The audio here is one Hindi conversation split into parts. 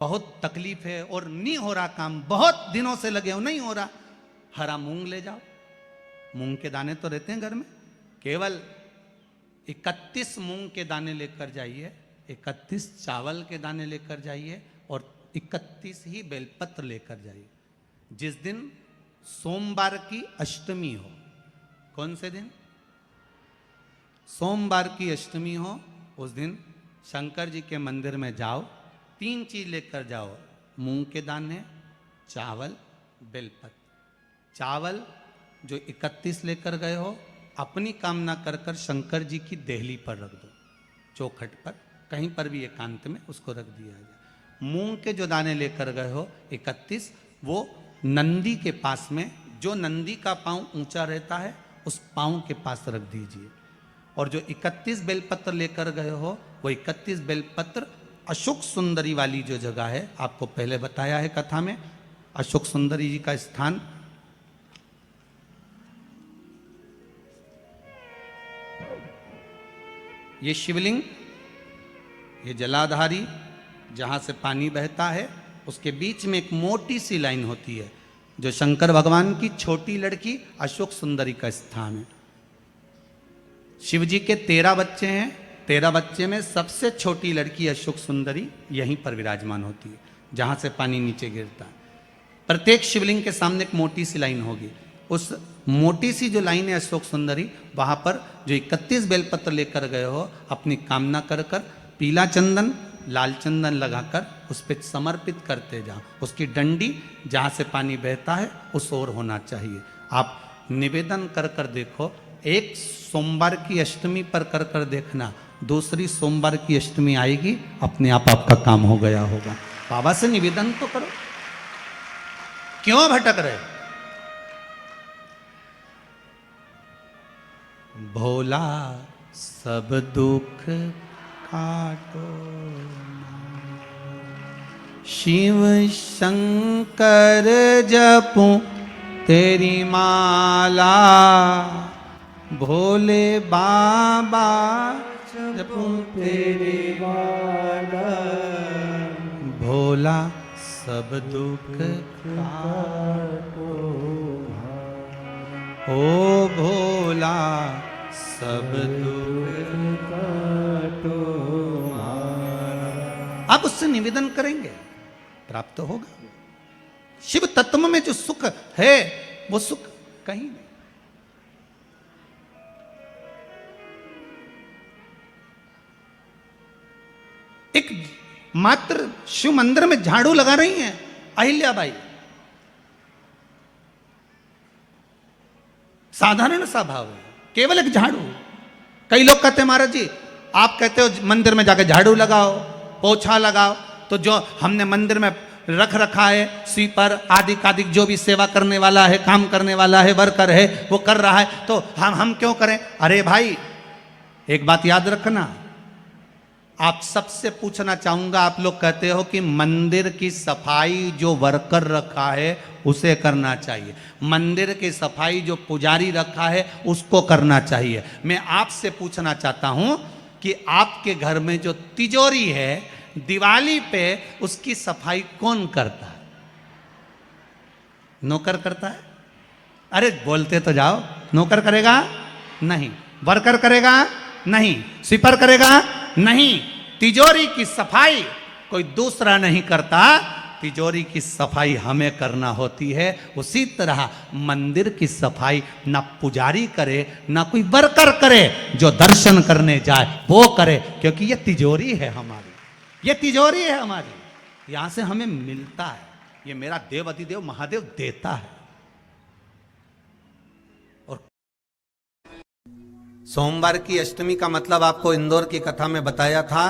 बहुत तकलीफ है और नहीं हो रहा काम, बहुत दिनों से लगे हो, नहीं हो रहा, हरा मूंग ले जाओ। मूंग के दाने तो रहते हैं घर में, केवल 31 मूंग के दाने लेकर जाइए, 31 चावल के दाने लेकर जाइए और 31 ही बेलपत्र लेकर जाइए। जिस दिन सोमवार की अष्टमी हो, कौन से दिन? सोमवार की अष्टमी हो, उस दिन शंकर जी के मंदिर में जाओ, 3 चीज लेकर जाओ, मूंग के दाने, चावल, बेलपत्र। चावल जो 31 लेकर गए हो, अपनी कामना कर कर शंकर जी की देहली पर रख दो, चौखट पर, कहीं पर भी एकांत में उसको रख दिया जाए। मूंग के जो दाने लेकर गए हो 31, वो नंदी के पास में, जो नंदी का पांव ऊंचा रहता है उस पांव के पास रख दीजिए। और जो 31 बेलपत्र लेकर गए हो, वो 31 बेलपत्र अशोक सुंदरी वाली जो जगह है, आपको पहले बताया है कथा में, अशोक सुंदरी जी का स्थान ये शिवलिंग, ये जलाधारी जहाँ से पानी बहता है, उसके बीच में एक मोटी सी लाइन होती है, जो शंकर भगवान की छोटी लड़की अशोक सुंदरी का स्थान है। शिव जी के 13 बच्चे हैं, 13 बच्चे में सबसे छोटी लड़की अशोक सुंदरी यहीं पर विराजमान होती है, जहाँ से पानी नीचे गिरता है। प्रत्येक शिवलिंग के सामने एक मोटी सी लाइन होगी, उस मोटी सी जो लाइन है अशोक सुंदरी, वहाँ पर जो 31 बेलपत्र लेकर गए हो, अपनी कामना कर कर पीला चंदन, लाल चंदन लगाकर उस पर समर्पित करते जाओ। उसकी डंडी जहाँ से पानी बहता है उस ओर होना चाहिए। आप निवेदन कर कर देखो, एक सोमवार की अष्टमी पर कर कर देखना, दूसरी सोमवार की अष्टमी आएगी, अपने आप आपका काम हो गया होगा। बाबा से निवेदन तो करो, क्यों भटक रहे? भोला सब दुख काटो, शिव शंकर जपूं तेरी माला, भोले बाबा जपूं तेरी माला, भोला सब दुख काटो, ओ भोला सब दुख काटो। आप उससे निवेदन करेंगे, प्राप्त होगा। शिव तत्व में जो सुख है, वो सुख कहीं नहीं। एक मात्र शिव मंदिर में झाड़ू लगा रही हैं अहिल्याबाई, साधारण सा भाव है, केवल एक झाड़ू। कई लोग कहते हैं महाराज जी, आप कहते हो मंदिर में जाकर झाड़ू लगाओ, पोछा लगाओ, तो जो हमने मंदिर में रख रखा है स्वीपर आदि आदि, जो भी सेवा करने वाला है, काम करने वाला है, वर्कर है, वो कर रहा है, तो हम क्यों करें? अरे भाई, एक बात याद रखना, आप सबसे पूछना चाहूंगा, आप लोग कहते हो कि मंदिर की सफाई जो वर्कर रखा है उसे करना चाहिए, मंदिर की सफाई जो पुजारी रखा है उसको करना चाहिए। मैं आपसे पूछना चाहता हूं कि आपके घर में जो तिजोरी है, दिवाली पे उसकी सफाई कौन करता है? नौकर करता है? अरे बोलते तो जाओ। नौकर करेगा? नहीं। वर्कर करेगा? नहीं। स्वीपर करेगा? नहीं। तिजोरी की सफाई कोई दूसरा नहीं करता, तिजोरी की सफाई हमें करना होती है। उसी तरह मंदिर की सफाई ना पुजारी करे, ना कोई वर्कर करे, जो दर्शन करने जाए वो करे, क्योंकि ये तिजोरी है हमारी, ये तिजोरी है हमारी, यहां से हमें मिलता है, ये मेरा देव अधिदेव महादेव देता है। और सोमवार की अष्टमी का मतलब आपको इंदौर की कथा में बताया था,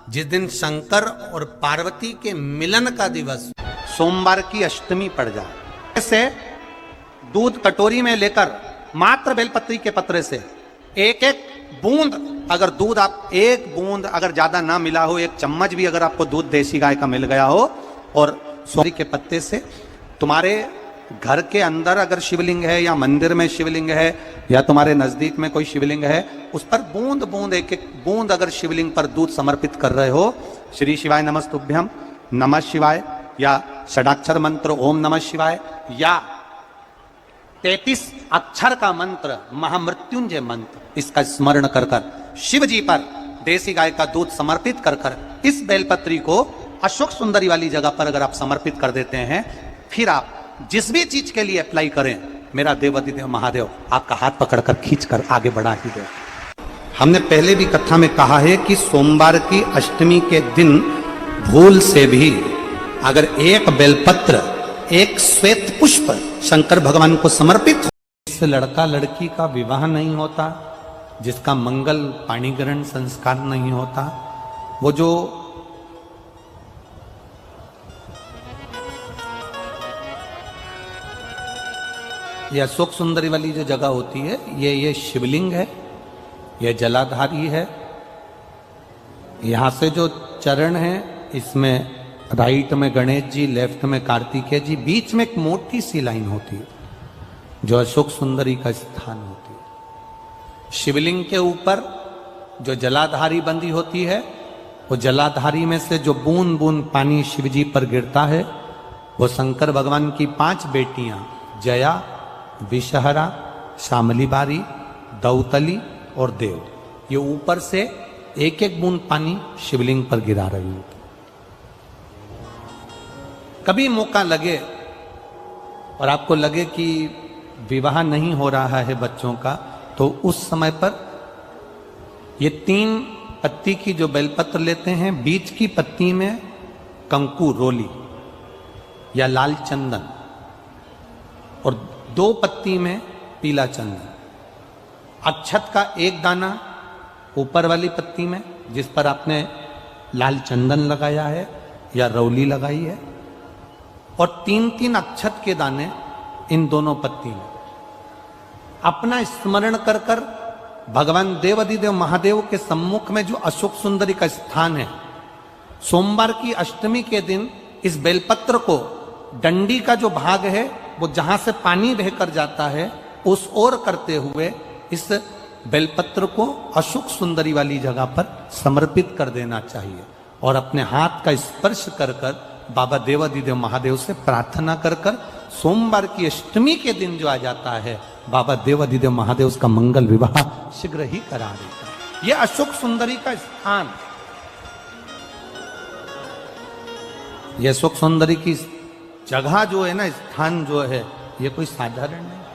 जिस दिन शंकर और पार्वती के मिलन का दिवस सोमवार की अष्टमी पड़ जाए, ऐसे दूध कटोरी में लेकर मात्र बेलपत्री के पत्रे से एक एक बूंद, अगर दूध आप एक बूंद अगर ज्यादा ना मिला हो, एक चम्मच भी अगर आपको दूध देसी गाय का मिल गया हो, और सौरी के पत्ते से तुम्हारे घर के अंदर अगर शिवलिंग है या मंदिर में शिवलिंग है या तुम्हारे नजदीक में कोई शिवलिंग है, उस पर बूंद बूंद एक एक बूंद अगर शिवलिंग पर दूध समर्पित कर रहे हो, श्री शिवाय नमस्तुभ्यम, नमः शिवाय या षडाक्षर मंत्र ओम नमः शिवाय या 33 अक्षर का मंत्र महामृत्युंजय मंत्र, इसका स्मरण कर कर शिव जी पर देसी गाय का दूध समर्पित कर कर इस बेलपत्री को अशोक सुंदरी वाली जगह पर अगर आप समर्पित कर देते हैं, फिर आप जिस भी चीज के लिए अप्लाई करें, मेरा देवाधिदेव महादेव आपका हाथ पकड़कर खींचकर आगे बढ़ा ही दे। हमने पहले भी कथा में कहा है कि सोमवार की अष्टमी के दिन भूल से भी अगर एक बेलपत्र, एक श्वेत पुष्प शंकर भगवान को समर्पित हो, इससे लड़का लड़की का विवाह नहीं होता, जिसका मंगल पाणिग्रहण संस्कार नहीं होता, वो जो ये अशोक सुंदरी वाली जो जगह होती है, ये शिवलिंग है, ये जलाधारी है। यहां से जो चरण है, इसमें राइट में गणेश जी, लेफ्ट में कार्तिकेय जी, बीच में एक मोटी सी लाइन होती है जो अशोक सुंदरी का स्थान होती है। शिवलिंग के ऊपर जो जलाधारी बंदी होती है, वो जलाधारी में से जो बूंद बूंद पानी शिव जी पर गिरता है, वो शंकर भगवान की 5 बेटियां जया, विषहरा, शामली बारी, दौतली और देव, ये ऊपर से एक एक बूंद पानी शिवलिंग पर गिरा रही होती। कभी मौका लगे और आपको लगे कि विवाह नहीं हो रहा है बच्चों का, तो उस समय पर ये 3 पत्ती की जो बेलपत्र लेते हैं, बीच की पत्ती में कंकु रोली या लाल चंदन और 2 पत्ती में पीला चंदन, अक्षत का 1 दाना ऊपर वाली पत्ती में जिस पर आपने लाल चंदन लगाया है या रौली लगाई है, और 3-3 अक्षत के दाने इन दोनों पत्ती में अपना स्मरण कर कर भगवान देवाधिदेव महादेव के सम्मुख में जो अशोक सुंदरी का स्थान है, सोमवार की अष्टमी के दिन इस बेलपत्र को डंडी का जो भाग है, वो जहां से पानी बहकर जाता है उस ओर करते हुए इस बेलपत्र को अशोक सुंदरी वाली जगह पर समर्पित कर देना चाहिए और अपने हाथ का स्पर्श कर कर बाबा देवाधिदेव महादेव से प्रार्थना कर कर सोमवार की अष्टमी के दिन जो आ जाता है, बाबा देवाधिदेव महादेव उसका मंगल विवाह शीघ्र ही करा देता है। यह अशोक सुंदरी का स्थान, यह अशोक सुंदरी की जगह जो है ना, स्थान जो है, ये कोई साधारण नहीं।